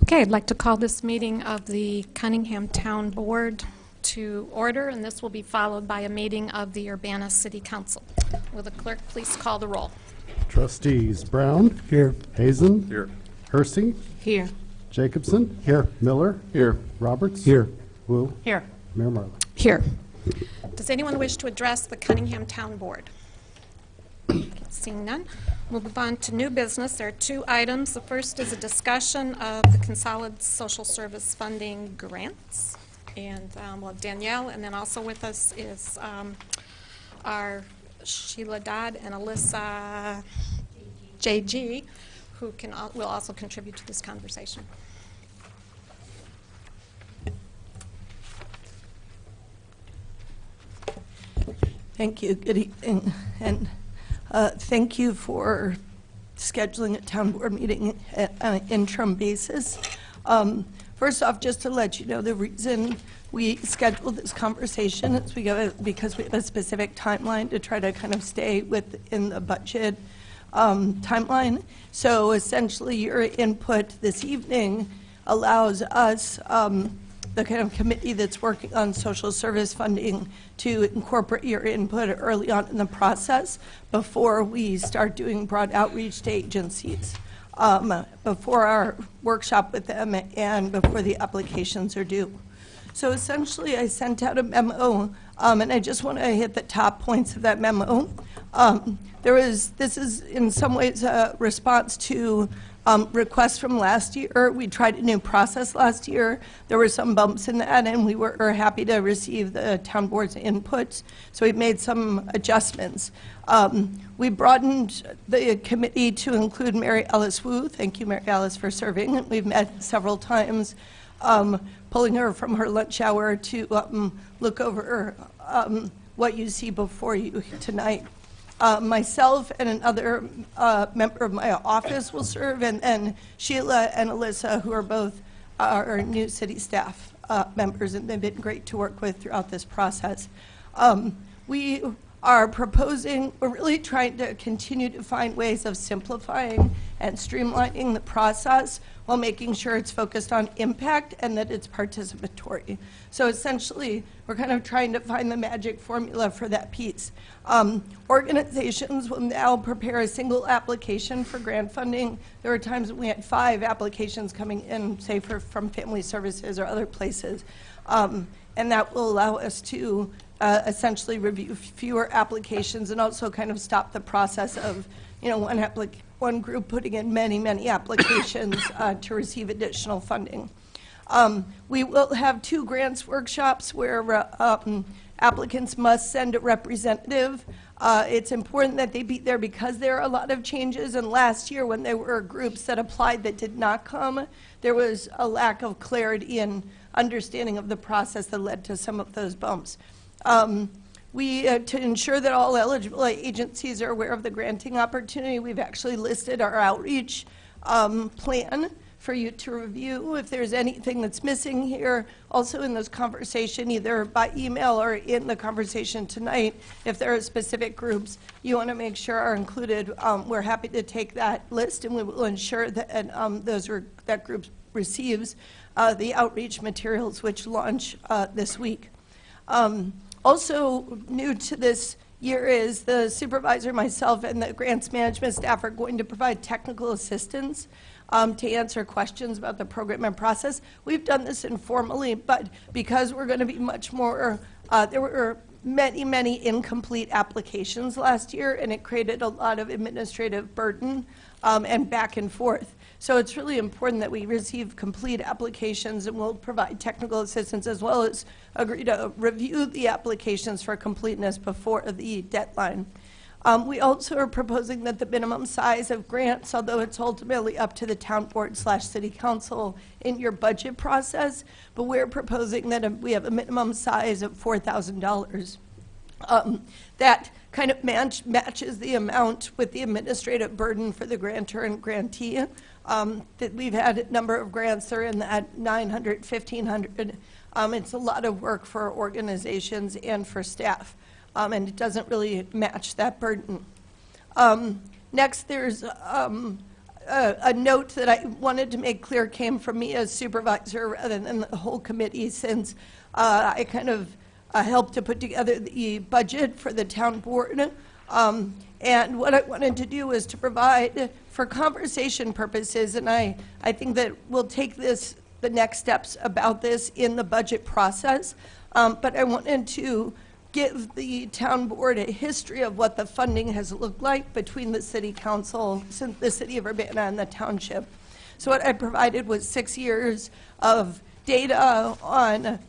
Okay, I'd like to call this meeting of the Cunningham Town Board to order, and this will be followed by a meeting of the Urbana City Council. Will the clerk please call the roll? Trustees Brown. Here. Hazen. Here. Hersey. Here. Jacobson. Here. Miller. Here. Roberts. Here. Wu. Here. Mayor Marley. Here. Does anyone wish to address the Cunningham Town Board? Seeing none, we'll move on to new business. There are two items. The first is a discussion of the consolidated social service funding grants. And we'll have Danielle, and then also with us is our Sheila Dodd and Alyssa JG, who will also contribute to this conversation. Thank you. Good evening. And thank you for scheduling a town board meeting on an interim basis. First off, just to let you know, the reason we scheduled this conversation is because we have a specific timeline to try to kind of stay within the budget timeline. So essentially, your input this evening allows us, the kind of committee that's working on social service funding, to incorporate your input early on in the process before we start doing broad outreach to agencies, before our workshop with them and before the applications are due. So essentially, I sent out a memo, and I just want to hit the top points of that memo. This is in some ways a response to requests from last year. We tried a new process last year. There were some bumps in that, and we were happy to receive the town board's input. So we've made some adjustments. We broadened the committee to include Mary Alice Wu. Thank you, Mary Alice, for serving. We've met several times, pulling her from her lunch hour to look over what you see before you tonight. Myself and another member of my office will serve, and Sheila and Alyssa, who are both our new city staff members, and they've been great to work with throughout this process. We are proposing, we're really trying to continue to find ways of simplifying and streamlining the process while making sure it's focused on impact and that it's participatory. So essentially, we're kind of trying to find the magic formula for that piece. Organizations will now prepare a single application for grant funding. There were times when we had 5 applications coming in, say from family services or other places. And that will allow us to essentially review fewer applications and also kind of stop the process of, one group putting in many applications to receive additional funding. We will have 2 grants workshops where applicants must send a representative. It's important that they be there because there are a lot of changes, and last year when there were groups that applied that did not come, there was a lack of clarity and understanding of the process that led to some of those bumps. To ensure that all eligible agencies are aware of the granting opportunity, we've actually listed our outreach plan for you to review. If there's anything that's missing here, also in this conversation, either by email or in the conversation tonight, if there are specific groups you want to make sure are included, we're happy to take that list, and we will ensure that that group receives the outreach materials, which launch this week. Also new to this year is the supervisor, myself, and the grants management staff are going to provide technical assistance to answer questions about the program and process. We've done this informally, but because we're going to be much more, there were many incomplete applications last year, and it created a lot of administrative burden and back and forth. So it's really important that we receive complete applications, and we'll provide technical assistance as well as agree to review the applications for completeness before the deadline. We also are proposing that the minimum size of grants, although it's ultimately up to the town board / city council in your budget process, but we're proposing that we have a minimum size of $4,000. That kind of matches the amount with the administrative burden for the grantor and grantee. That we've had a number of grants that are in that 900, 1,500. It's a lot of work for organizations and for staff, and it doesn't really match that burden. Next, there's a note that I wanted to make clear came from me as supervisor rather than the whole committee, since I kind of helped to put together the budget for the town board. And what I wanted to do was to provide, for conversation purposes, and I think that we'll take this, the next steps about this in the budget process, but I wanted to give the town board a history of what the funding has looked like between the city council, the city of Urbana, and the township. So what I provided was 6 years of data on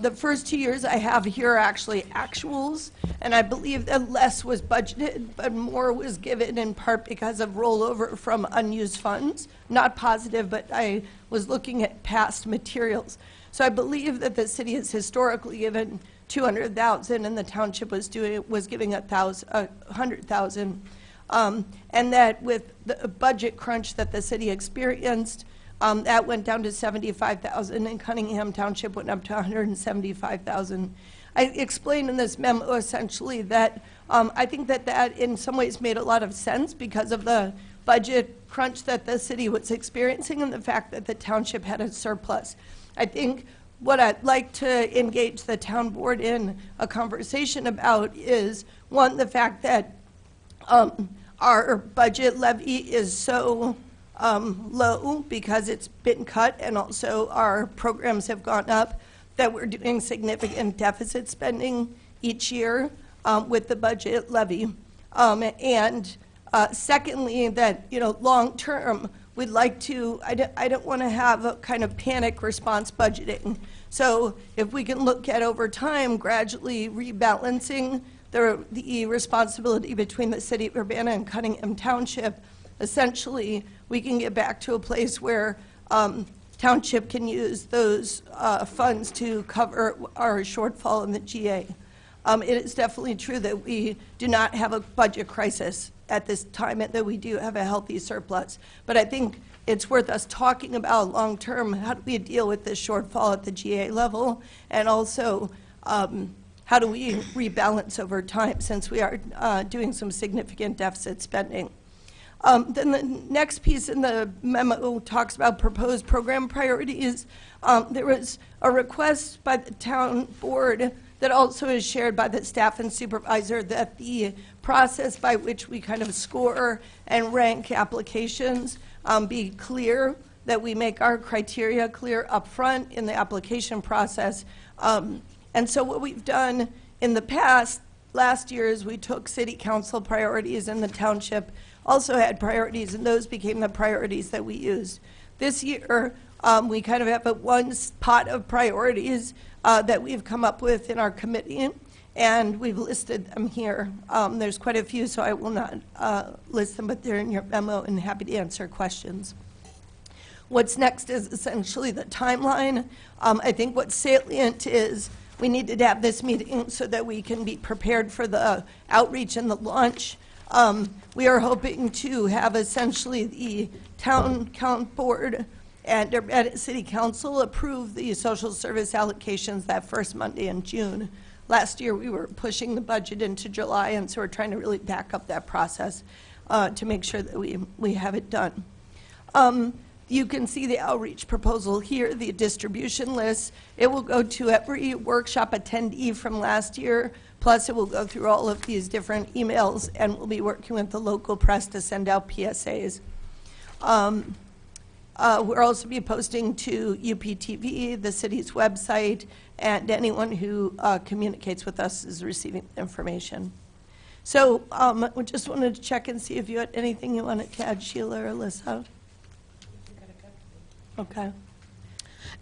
the first 2 years I have here are actually actuals, and I believe that less was budgeted, but more was given in part because of rollover from unused funds. Not positive, but I was looking at past materials. So I believe that the city has historically given 200,000, and the township was giving 100,000, and that with the budget crunch that the city experienced, that went down to 75,000, and Cunningham Township went up to 175,000. I explained in this memo essentially that I think that in some ways made a lot of sense because of the budget crunch that the city was experiencing and the fact that the township had a surplus. I think what I'd like to engage the town board in a conversation about is, one, the fact that our budget levy is so low because it's been cut, and also our programs have gone up, that we're doing significant deficit spending each year with the budget levy. And secondly, that, you know, long term, we'd like to, I don't want to have a kind of panic response budgeting. So if we can look at over time gradually rebalancing the responsibility between the city of Urbana and Cunningham Township, essentially we can get back to a place where Township can use those funds to cover our shortfall in the GA. It is definitely true that we do not have a budget crisis at this time, and that we do have a healthy surplus. But I think it's worth us talking about long-term, how do we deal with this shortfall at the GA level, and also how do we rebalance over time, since we are doing some significant deficit spending. Then the next piece in the memo talks about proposed program priorities. There was a request by the town board that also is shared by the staff and supervisor, that the process by which we kind of score and rank applications be clear, that we make our criteria clear up front in the application process. And so what we've done in the past, last year, is we took city council priorities, and the township also had priorities, and those became the priorities that we used. This year, we kind of have one pot of priorities that we've come up with in our committee, and we've listed them here. There's quite a few, so I will not list them, but they're in your memo, and happy to answer questions. What's next is essentially the timeline. I think what's salient is we needed to have this meeting so that we can be prepared for the outreach and the launch. We are hoping to have essentially the town board and city council approve the social service allocations that first Monday in June. Last year we were pushing the budget into July, and so we're trying to really back up that process to make sure that we have it done. You can see the outreach proposal here, the distribution list. It will go to every workshop attendee from last year, plus it will go through all of these different emails, and we'll be working with the local press to send out PSAs. We'll also be posting to UPTV, the city's website, and anyone who communicates with us is receiving information. So we just wanted to check and see if you had anything you wanted to add, Sheila or Alyssa. Okay.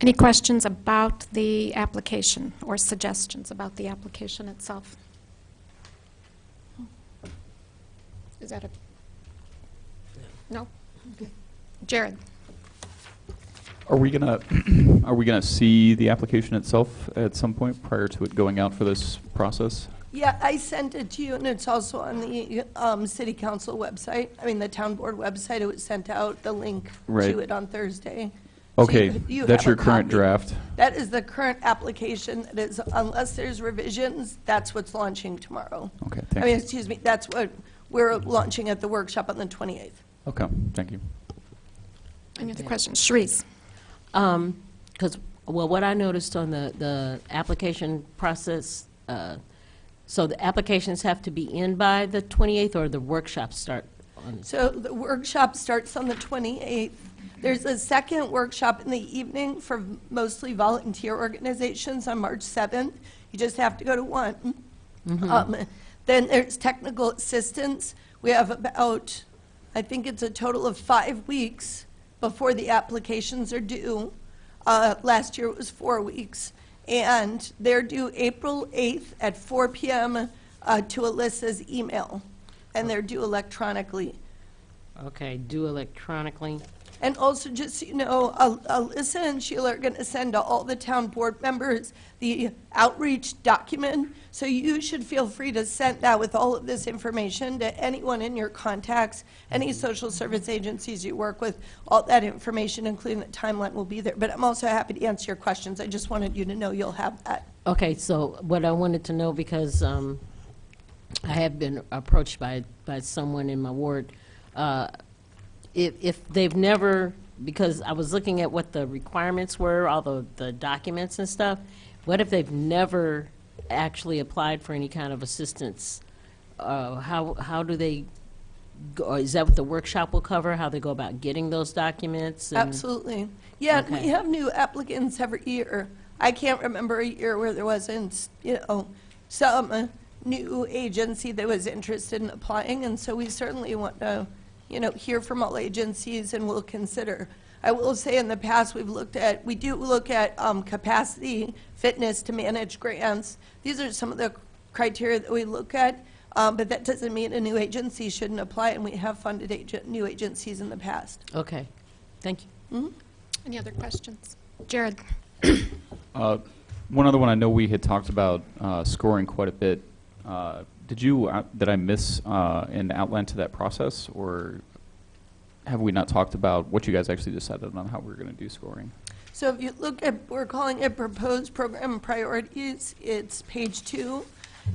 Any questions about the application or suggestions about the application itself? Is that a... No? Okay. Jared? Are we gonna see the application itself at some point prior to it going out for this process? Yeah, I sent it to you, and it's also on the city council website. I mean, the town board website. It was sent out, the link to it on Thursday. Okay, so you that's have your a current copy. draft. That is the current application. That is, unless there's revisions, that's what's launching tomorrow. Okay, I thank mean, you. excuse me, that's what we're launching at the workshop on the 28th. Okay, thank you. Any other questions? Sharice? Because, well, what I noticed on the application process, so the applications have to be in by the 28th, or the workshops start on? So the workshop starts on the 28th. There's a second workshop in the evening for mostly volunteer organizations on March 7th. You just have to go to one. Then there's technical assistance. We have about, I think it's a total of 5 weeks before the applications are due. Last year it was 4 weeks. And they're due April 8th at 4 p.m. To Alyssa's email. And they're due electronically. Okay, do electronically. And also, just so you know, Alyssa and Sheila are going to send to all the town board members the outreach document. So you should feel free to send that with all of this information to anyone in your contacts, any social service agencies you work with. All that information, including the timeline, will be there. But I'm also happy to answer your questions. I just wanted you to know you'll have that. Okay, so what I wanted to know, because I have been approached by someone in my ward, if they've never, because I was looking at what the requirements were, all the documents and stuff, what if they've never actually applied for any kind of assistance? How do they, go, is that what the workshop will cover, how they go about getting those documents? And Absolutely. Yeah, Okay. we have new applicants every year. I can't remember a year where there wasn't, some new agency that was interested in applying, and so we certainly want to, hear from all agencies, and we'll consider. I will say in the past, we do look at capacity, fitness to manage grants. These are some of the criteria that we look at, but that doesn't mean a new agency shouldn't apply, and we have funded new agencies in the past. Okay, thank you. Any other questions? Jared? One other one, I know we had talked about scoring quite a bit. Did I miss an outline to that process, or have we not talked about what you guys actually decided on how we're going to do scoring? So if you look at, we're calling it proposed program priorities, it's page 2.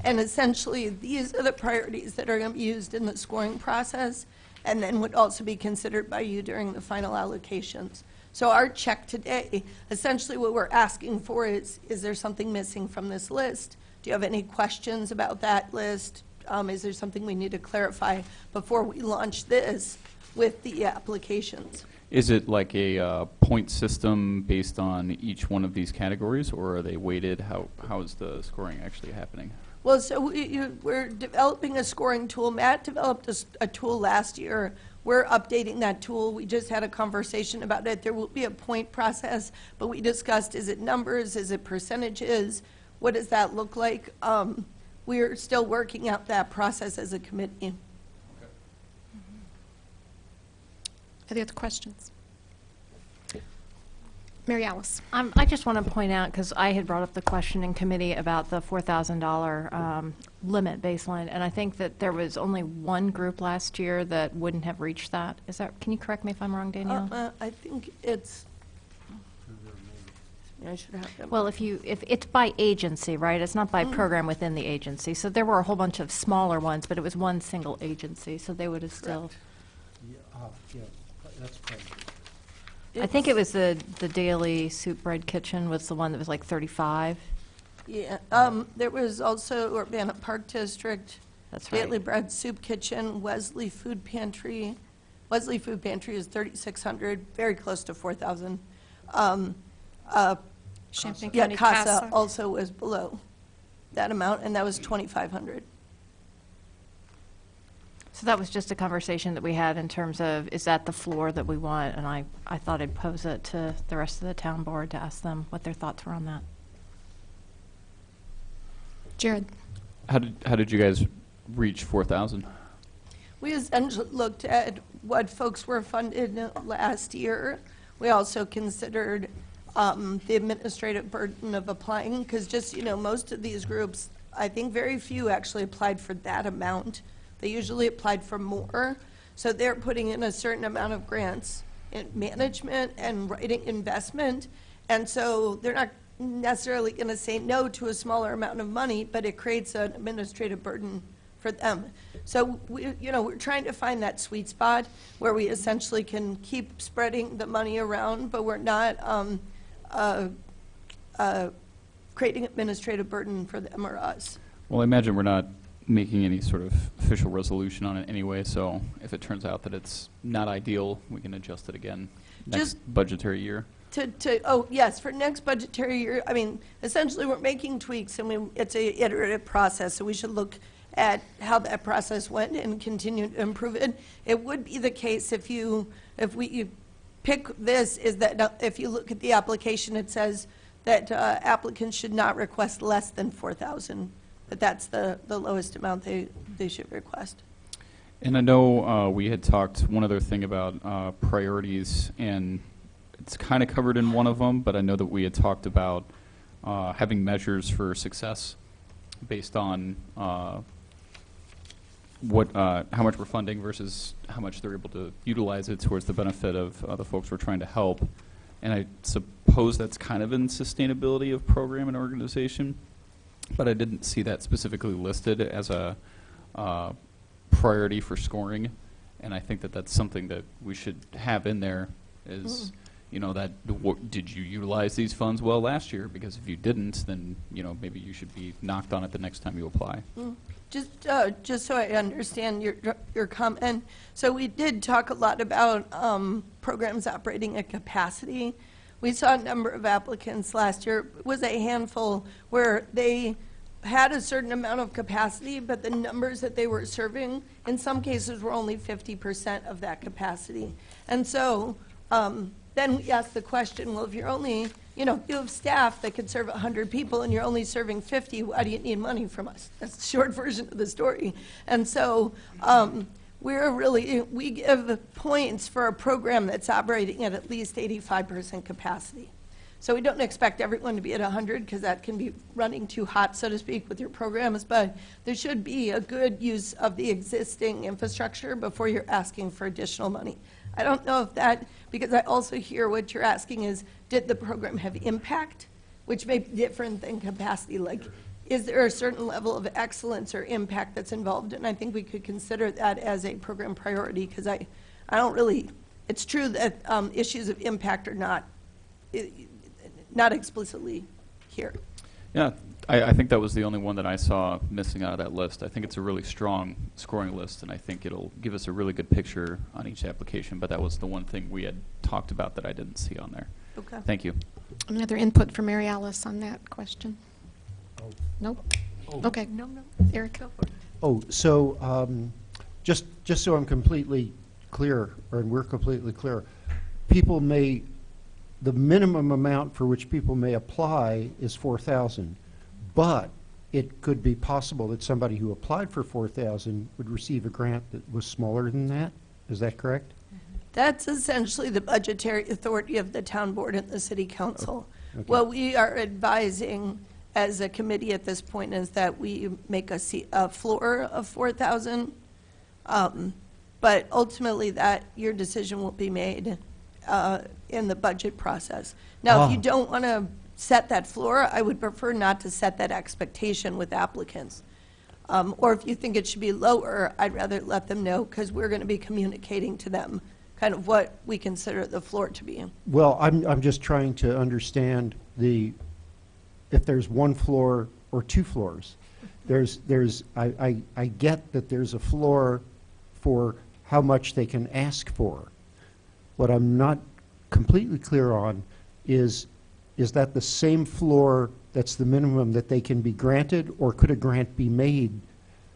And essentially, these are the priorities that are going to be used in the scoring process, and then would also be considered by you during the final allocations. So our check today, essentially what we're asking for is there something missing from this list? Do you have any questions about that list? Is there something we need to clarify before we launch this with the applications? Is it like a point system based on each one of these categories, or are they weighted? How is the scoring actually happening? Well, so we're developing a scoring tool. Matt developed a tool last year. We're updating that tool. We just had a conversation about it. There will be a point process, but we discussed, is it numbers, is it percentages? What does that look like? We're still working out that process as a committee. Any other questions? Mary Alice? I just want to point out, because I had brought up the question in committee about the $4,000 limit baseline, and I think that there was only one group last year that wouldn't have reached that. Is that? Can you correct me if I'm wrong, Danielle? I think it's. I should have them. Well, if it's by agency, right? It's not by program within the agency. So there were a whole bunch of smaller ones, but it was one single agency, so they would have still. Yeah, that's correct. I think it was the Daily Soup Bread Kitchen was the one that was like 35. Yeah, there was also Urbana Park District, That's right. Daily Bread Soup Kitchen, Wesley Food Pantry. Wesley Food Pantry is 3,600, very close to 4,000. Champaign Yeah, County CASA also was below that amount, and that was 2,500. So that was just a conversation that we had in terms of, is that the floor that we want? And I thought I'd pose it to the rest of the town board to ask them what their thoughts were on that. Jared? How did you guys reach 4,000? We essentially looked at what folks were funded last year. We also considered the administrative burden of applying, because just, most of these groups, I think very few actually applied for that amount. They usually applied for more. So they're putting in a certain amount of grants in management and writing investment. And so they're not necessarily going to say no to a smaller amount of money, but it creates an administrative burden for them. So, we're trying to find that sweet spot where we essentially can keep spreading the money around, but we're not creating administrative burden for them or us. Well, I imagine we're not making any sort of official resolution on it anyway, so if it turns out that it's not ideal, we can adjust it again next budgetary year. Yes, for next budgetary year, I mean, essentially, we're making tweaks, and it's a iterative process, so we should look at how that process went and continue to improve it. It would be the case if you pick this, is that if you look at the application, it says that applicants should not request less than $4,000, but that's the lowest amount they should request. And I know we had talked one other thing about priorities, and it's kind of covered in one of them, but I know that we had talked about having measures for success based on how much we're funding versus how much they're able to utilize it towards the benefit of the folks we're trying to help. And I suppose that's kind of in sustainability of program and organization, but I didn't see that specifically listed as a priority for scoring. And I think that that's something that we should have in there is, did you utilize these funds well last year? Because if you didn't, then, maybe you should be knocked on it the next time you apply. Just so I understand your comment, so we did talk a lot about programs operating at capacity. We saw a number of applicants last year. It was a handful where they had a certain amount of capacity, but the numbers that they were serving, in some cases, were only 50% of that capacity. And so then we asked the question, well, if you're only, you have staff that could serve 100 people and you're only serving 50, why do you need money from us? That's the short version of the story. And so we give points for a program that's operating at least 85% capacity. So we don't expect everyone to be at 100 because that can be running too hot, so to speak, with your programs, but there should be a good use of the existing infrastructure before you're asking for additional money. I don't know if that, because I also hear what you're asking is, did the program have impact, which may be different than capacity? Like, is there a certain level of excellence or impact that's involved? And I think we could consider that as a program priority, because I don't really, it's true that issues of impact are not explicitly here. Yeah, I think that was the only one that I saw missing out of that list. I think it's a really strong scoring list, and I think it'll give us a really good picture on each application, but that was the one thing we had talked about that I didn't see on there. Okay. Thank you. Another input from Mary Alice on that question? Oh. Nope? Okay. No. Eric? Oh, so just so I'm completely clear, or we're completely clear, the minimum amount for which people may apply is $4,000, but it could be possible that somebody who applied for $4,000 would receive a grant that was smaller than that. Is that correct? That's essentially the budgetary authority of the town board and the city council. Okay. What we are advising as a committee at this point is that we make a floor of $4,000, but ultimately your decision will be made in the budget process. Now, if you don't want to set that floor, I would prefer not to set that expectation with applicants. Or if you think it should be lower, I'd rather let them know, because we're going to be communicating to them kind of what we consider the floor to be. Well, I'm just trying to understand if there's one floor or two floors. I get that there's a floor for how much they can ask for. What I'm not completely clear on is that the same floor that's the minimum that they can be granted, or could a grant be made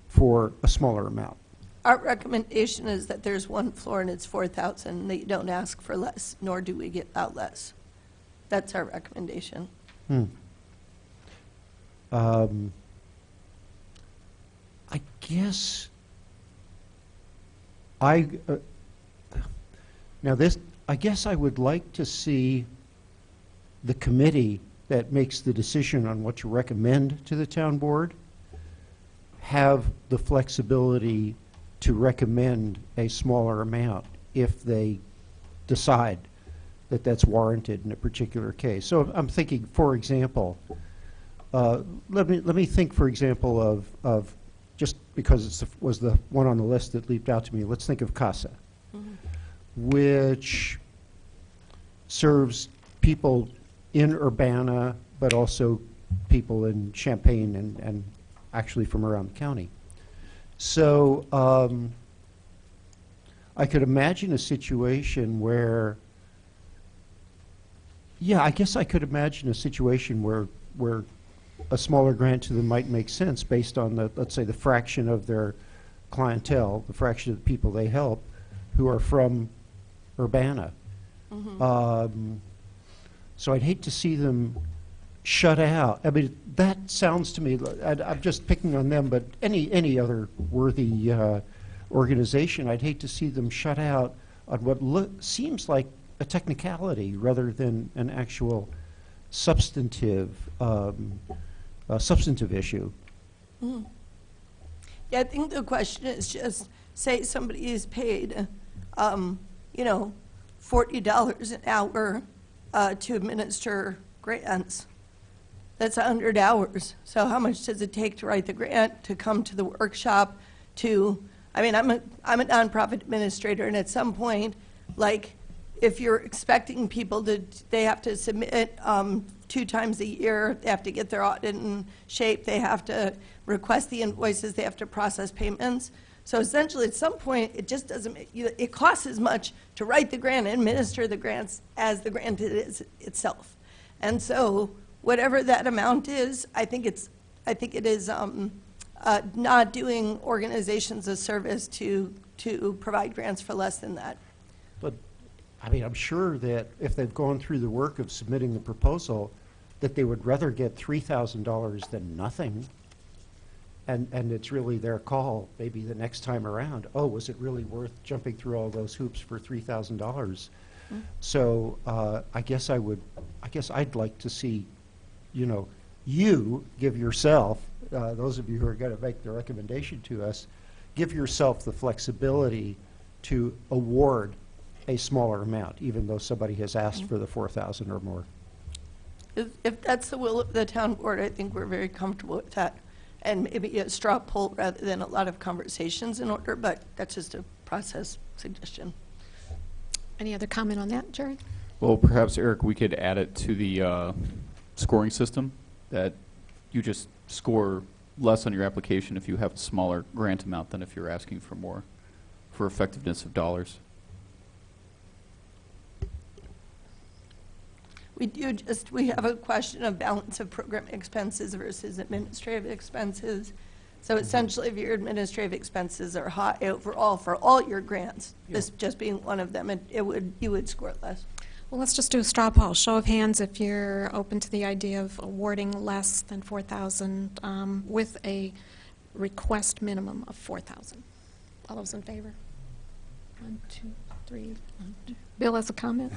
for a smaller amount? Our recommendation is that there's one floor and it's $4,000, that you don't ask for less, nor do we get out less. That's our recommendation. I guess I guess I would like to see the committee that makes the decision on what to recommend to the town board have the flexibility to recommend a smaller amount if they decide that that's warranted in a particular case. So I'm thinking, for example, let me think, for example, of just because it was the one on the list that leaped out to me, let's think of CASA, which serves people in Urbana, but also people in Champaign and actually from around the county. So I could imagine a situation where, yeah, I guess I could imagine a situation where a smaller grant to them might make sense based on the, let's say, the fraction of their clientele, the fraction of the people they help who are from Urbana. So I'd hate to see them shut out. I mean, that sounds to me, I'm just picking on them, but any other worthy organization, I'd hate to see them shut out on what seems like a technicality rather than an actual substantive issue. Yeah, I think the question is just, say somebody is paid, you know, $40 an hour to administer grants. That's 100 hours. So how much does it take to write the grant, to come to the workshop, to, I mean, I'm a nonprofit administrator, and at some point, like, if you're expecting people to, they have to submit 2 times a year, they have to get their audit in shape, they have to request the invoices, they have to process payments. So essentially, at some point, it just doesn't make, it costs as much to write the grant and administer the grants as the grant is itself. And so whatever that amount is, I think it is not doing organizations a service to provide grants for less than that. But, I mean, I'm sure that if they've gone through the work of submitting the proposal, that they would rather get $3,000 than nothing. And it's really their call, maybe the next time around. Oh, was it really worth jumping through all those hoops for $3,000? So I guess I'd like to see, you know, you give yourself, those of you who are going to make the recommendation to us, give yourself the flexibility to award a smaller amount, even though somebody has asked for the $4,000 or more. If that's the will of the town board, I think we're very comfortable with that. And maybe a straw poll rather than a lot of conversations in order, but that's just a process suggestion. Any other comment on that, Jerry? Well, perhaps, Eric, we could add it to the scoring system, that you just score less on your application if you have a smaller grant amount than if you're asking for more, for effectiveness of dollars. We have a question of balance of program expenses versus administrative expenses. So essentially, if your administrative expenses are high overall for all your grants, this just being one of them, you would score less. Well, let's just do a straw poll. Show of hands if you're open to the idea of awarding less than $4,000 with a request minimum of $4,000. All those in favor? 1, 2, 3. 1, 2. Bill has a comment?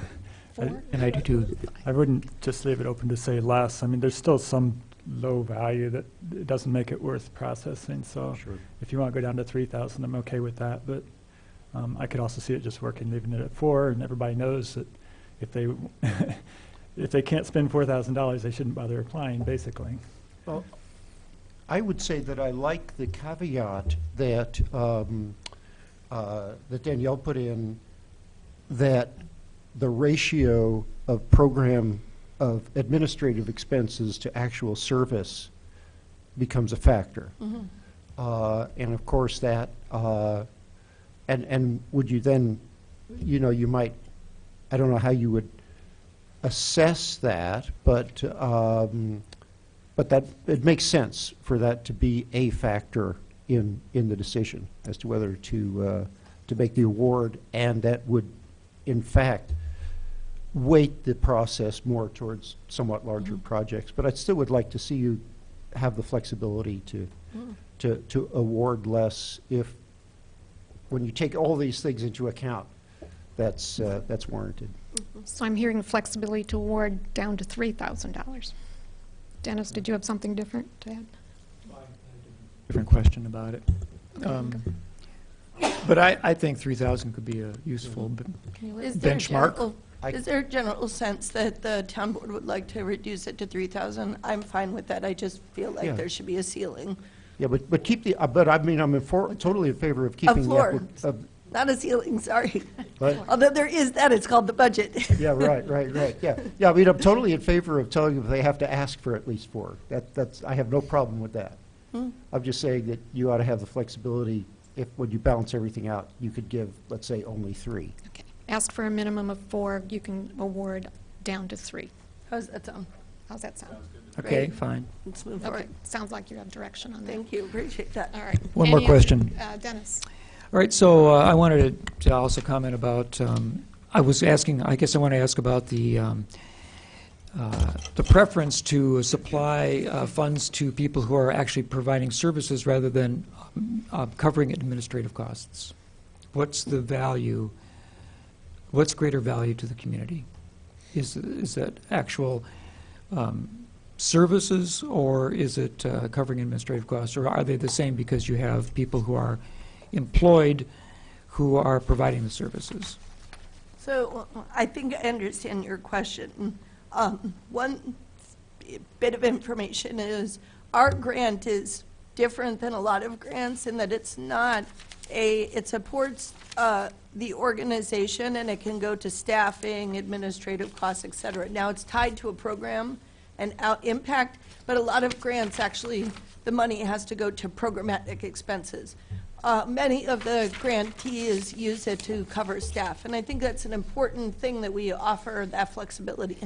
4? And I do too. I wouldn't just leave it open to say less. I mean, there's still some low value that it doesn't make it worth processing. So Sure. if you want to go down to 3,000, I'm okay with that. But I could also see it just working, leaving it at 4, and everybody knows that if they if they can't spend $4,000, they shouldn't bother applying, basically. Well, I would say that I like the caveat that that Danielle put in, that the ratio of administrative expenses to actual service becomes a factor. And of course that, and would you then, you know, you might, I don't know how you would assess that, but that, it makes sense for that to be a factor in the decision as to whether to make the award, and that would, in fact, weight the process more towards somewhat larger projects. But I still would like to see you have the flexibility to award less if, when you take all these things into account, that's warranted. So I'm hearing flexibility to award down to $3,000. Dennis, did you have something different to add? Different question about it. But I think 3,000 could be a useful benchmark. Is there a general sense that the town board would like to reduce it to 3,000? I'm fine with that. I just feel like Yeah. there should be a ceiling. Yeah, but keep the, but I mean, totally in favor of keeping the. floor. Not a ceiling, sorry. But- Although there is that, it's called the budget. Yeah, right, yeah. Yeah, I mean, I'm totally in favor of telling them they have to ask for at least 4. That's, I have no problem with that. I'm just saying that you ought to have the flexibility, if, when you balance everything out, you could give, let's say, only 3. Okay. Ask for a minimum of 4, you can award down to 3. How's that sound? How's that sound? Okay, Great. fine. Let's move Okay, forward. sounds like you have direction on that. Thank you, appreciate that. All right. One more Any other- question. Dennis? All right, so I wanted to also comment about, I was asking, I guess I want to ask about the preference to supply funds to people who are actually providing services rather than covering administrative costs. What's the value, what's greater value to the community? Is that actual services, or is it covering administrative costs, or are they the same because you have people who are employed who are providing the services? So I think I understand your question. One bit of information is our grant is different than a lot of grants in that it's not it supports the organization, and it can go to staffing, administrative costs, et cetera. Now it's tied to a program and impact, but a lot of grants actually, the money has to go to programmatic expenses. Many of the grantees use it to cover staff, and I think that's an important thing that we offer, that flexibility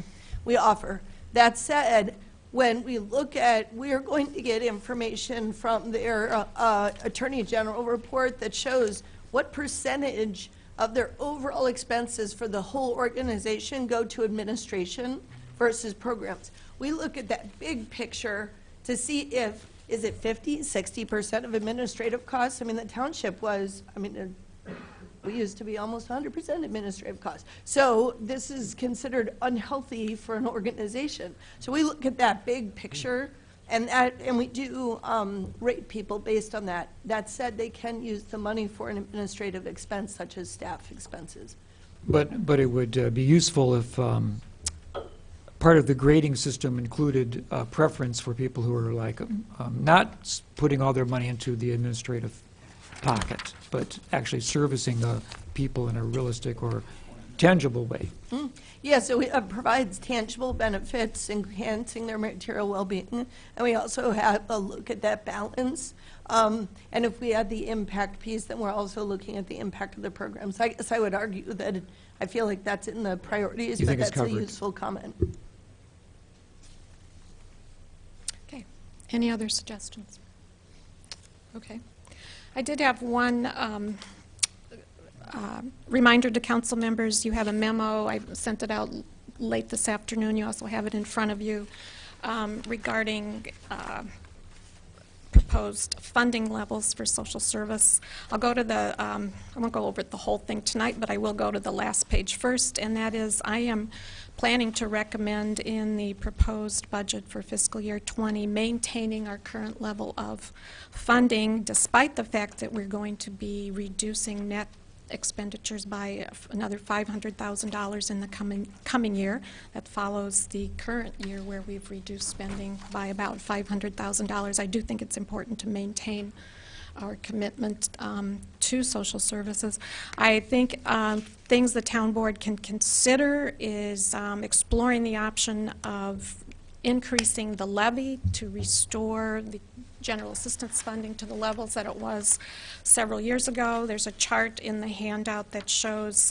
we offer. That said, when we look at, we are going to get information from their Attorney General report that shows what percentage of their overall expenses for the whole organization go to administration versus programs. We look at that big picture to see if, is it 50, 60% of administrative costs? I mean, the township was, I mean, we used to be almost 100% administrative costs. So this is considered unhealthy for an organization. So we look at that big picture, and we do rate people based on that. That said, they can use the money for an administrative expense such as staff expenses. But it would be useful if part of the grading system included preference for people who are like not putting all their money into the administrative pocket, but actually servicing the people in a realistic or tangible way. Yeah, so it provides tangible benefits, enhancing their material well-being, and we also have a look at that balance. And if we add the impact piece, then we're also looking at the impact of the programs. I guess I would argue that I feel like that's in the priorities, You but think it's that's a covered? useful comment. Okay. Any other suggestions? Okay. I did have one reminder to council members. You have a memo. I sent it out late this afternoon. You also have it in front of you regarding proposed funding levels for social service. I'll go to the, I won't go over the whole thing tonight, but I will go to the last page first, and that is I am planning to recommend in the proposed budget for fiscal year 20 maintaining our current level of funding, despite the fact that we're going to be reducing net expenditures by another $500,000 in the coming year. That follows the current year where we've reduced spending by about $500,000. I do think it's important to maintain our commitment to social services. I think things the town board can consider is exploring the option of increasing the levy to restore the general assistance funding to the levels that it was several years ago. There's a chart in the handout that shows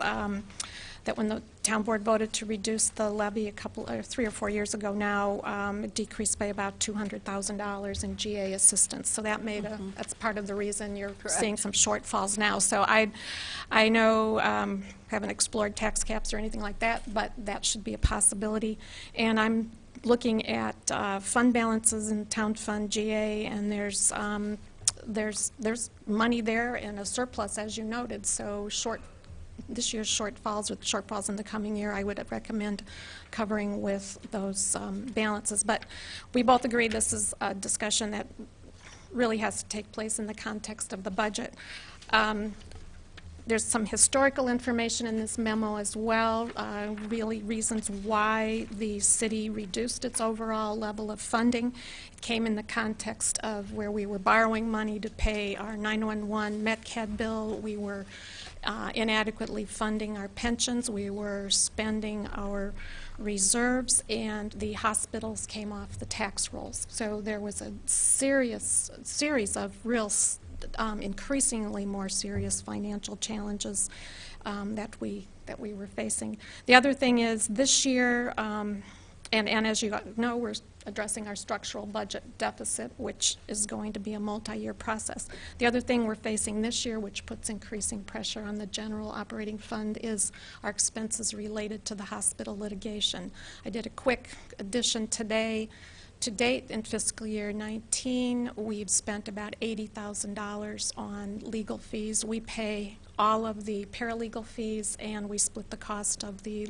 that when the town board voted to reduce the levy 3 or 4 years ago now, it decreased by about $200,000 in GA assistance. So that made that's part of the reason you're seeing some shortfalls now. So I know haven't explored tax caps or anything like that, but that should be a possibility. And I'm looking at fund balances in town fund GA, and there's money there and a surplus, as you noted. So this year's shortfalls with shortfalls in the coming year, I would recommend covering with those balances. But we both agree this is a discussion that There's some historical information in this memo as well, really reasons why the city reduced its overall level of funding. It came in the context of where we were borrowing money to pay our 911 MetCad bill. We were inadequately funding our pensions. We were spending our reserves, and the hospitals came off the tax rolls. So there was a series of real increasingly more serious financial challenges that we were facing. The other thing is this year, and as you know, we're addressing our structural budget deficit, which is going to be a multi-year process. The other thing we're facing this year, which puts increasing pressure on the general operating fund, is our expenses related to the hospital litigation. I did a quick addition today. To date, in fiscal year 19, we've spent about $80,000 on legal fees. We pay all of the paralegal fees, and we split the cost of the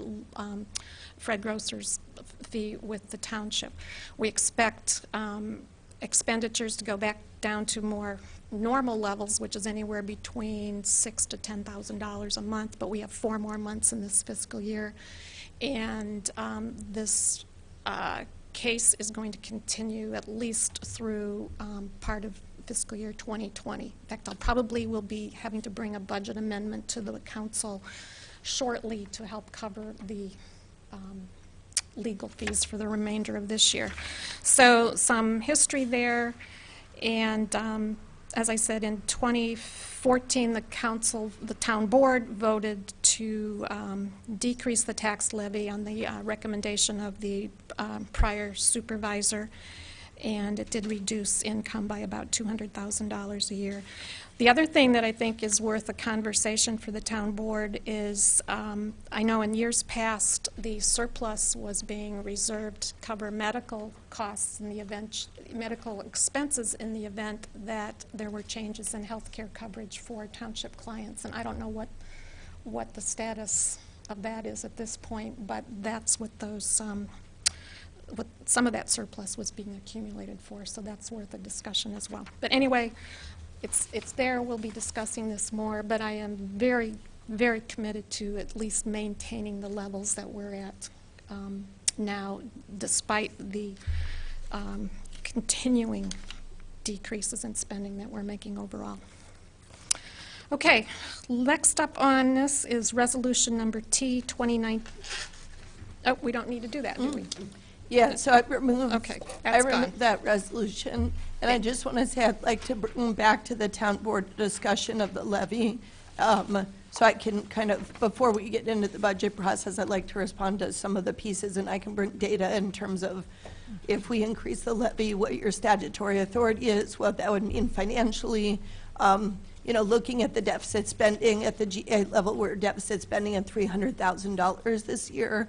Fred Grosser's fee with the township. We expect expenditures to go back down to more normal levels, which is anywhere between $6,000 to $10,000 a month, but we have 4 more months in this fiscal year. And this case is going to continue at least through part of fiscal year 2020. In fact, I probably will be having to bring a budget amendment to the council shortly to help cover the legal fees for the remainder of this year. So some history there, and as I said, in 2014, the town board voted to decrease the tax levy on the recommendation of the prior supervisor, and it did reduce income by about $200,000 a year. The other thing that I think is worth a conversation for the town board is, I know in years past the surplus was being reserved to cover medical costs in the event, medical expenses in the event that there were changes in health care coverage for township clients, and I don't know what the status of that is at this point, but that's what those what some of that surplus was being accumulated for, so that's worth a discussion as well. But anyway, it's there. We'll be discussing this more, but I am very, very committed to at least maintaining the levels that we're at now, despite the continuing decreases in spending that we're making overall. Okay, next up on this is resolution number T 29. Oh, we don't need to do that, do we? Yeah, so I removed, Okay, that's gone. that resolution, and I just want to say I'd like to bring back to the town board discussion of the levy, so I can kind of, before we get into the budget process, I'd like to respond to some of the pieces, and I can bring data in terms of if we increase the levy, what your statutory authority is, what that would mean financially. You know, looking at the deficit spending at the GA level, we're deficit spending at $300,000 this year.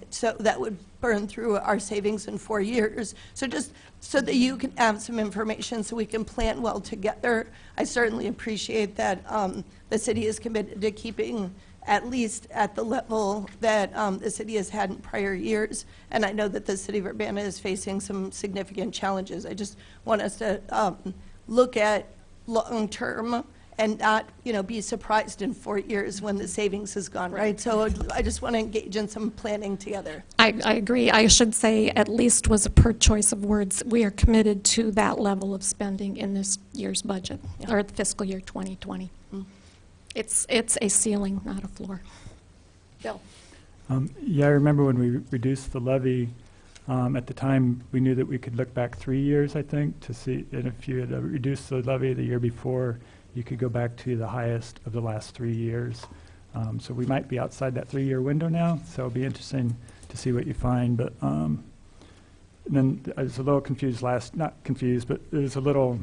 So that would burn through our savings in 4 years. So just so that you can have some information so we can plan well together. I certainly appreciate that the city is committed to keeping at least at the level that the city has had in prior years. And I know that the city of Urbana is facing some significant challenges. I just want us to look at long-term and not, you know, be surprised in 4 years when the savings is gone, right? So I just want to engage in some planning together. I agree. I should say at least was a per choice of words. We are committed to that level of spending in this year's budget, or the fiscal year 2020. It's a ceiling, not a floor. Bill? Yeah, I remember when we reduced the levy, at the time, we knew that we could look back 3 years, I think, to see, and if you had reduced the levy the year before, you could go back to the highest of the last 3 years. So we might be outside that 3-year window now, so it'll be interesting to see what you find. But then I was a little confused not confused, but it was a little,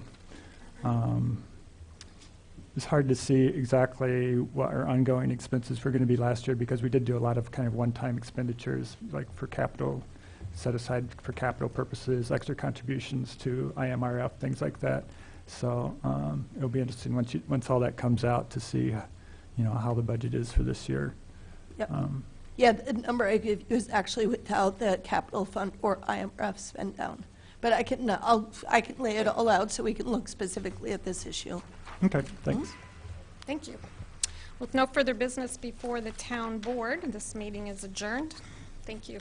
it's hard to see exactly what our ongoing expenses were going to be last year, because we did do a lot of kind of one-time expenditures, like for capital, set aside for capital purposes, extra contributions to IMRF, things like that. So it'll be interesting once all that comes out to see, you know, how the budget is for this year. Yep. Yeah, the number I gave you is actually without the capital fund or IMRF spend down. But I can lay it all out so we can look specifically at this issue. Okay, thanks. Thank you. With no further business before the town board, this meeting is adjourned. Thank you.